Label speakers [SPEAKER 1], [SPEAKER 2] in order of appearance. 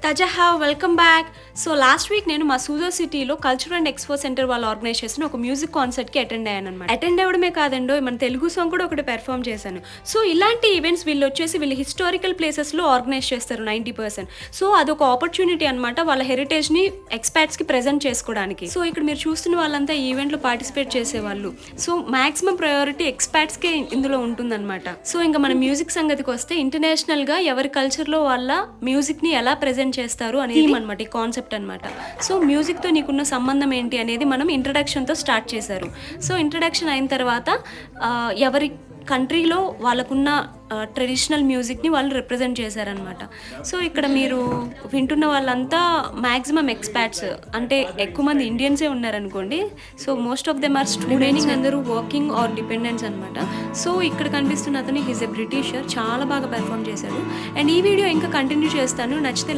[SPEAKER 1] తజహా welcome back. So last week నేను Masuda సిటీలో cultural and expo centre వాళ్ళు organise చేసిన ఒక మ్యూజిక్ కాన్సర్ట్కి అటెండ్ అయ్యాను అనమాట. అటెండ్ అవ్వడమే కాదండో మన తెలుగు సాంగ్ కూడా ఒకటి పెర్ఫామ్ చేశాను. సో ఇలాంటి ఈవెంట్స్ వీళ్ళు హిస్టారికల్ ప్లేసెస్లో ఆర్గనైజ్ చేస్తారు 90%. సో అదొక ఆపర్చునిటీ అనమాట వాళ్ళ హెరిటేజ్ని ఎక్స్పర్ట్స్కి ప్రెజెంట్ చేసుకోవడానికి. సో ఇక్కడ మీరు చూస్తున్న వాళ్ళంతా ఈ ఈవెంట్లో పార్టిసిపేట్ చేసేవాళ్ళు. సో మాక్సిమం ప్రయారిటీ ఎక్స్పర్ట్స్కే ఇందులో ఉంటుందన్నమాట. సో ఇంకా మన మ్యూజిక్ సంగతికి వస్తే ఇంటర్నేషనల్గా ఎవరి కల్చర్లో వాళ్ళ మ్యూజిక్ని ఎలా ప్రెజెంట్ చేస్తారు అనేది అనమాట ఈ కాన్సెప్ట్ అనమాట. సో మ్యూజిక్తో నీకున్న సంబంధం ఏంటి అనేది మనం ఇంట్రడక్షన్తో స్టార్ట్ చేశారు. సో ఇంట్రడక్షన్ అయిన తర్వాత ఎవరి కంట్రీలో వాళ్ళకున్న ట్రెడిషనల్ మ్యూజిక్ని వాళ్ళు రిప్రజెంట్ చేశారనమాట. సో ఇక్కడ మీరు వింటున్న వాళ్ళంతా మ్యాక్సిమం ఎక్స్పర్ట్స్, అంటే ఎక్కువ మంది ఇండియన్సే ఉన్నారనుకోండి. So most of them are students, అందరూ వర్కింగ్ ఆర్ డిపెండెంట్స్ అనమాట. సో ఇక్కడ కనిపిస్తున్న అతను హీజ్ ఎ బ్రిటిషర్, చాలా బాగా పెర్ఫామ్ చేశాడు. అండ్ ఈ వీడియో ఇంకా కంటిన్యూ చేస్తాను, నచ్చితే లైక్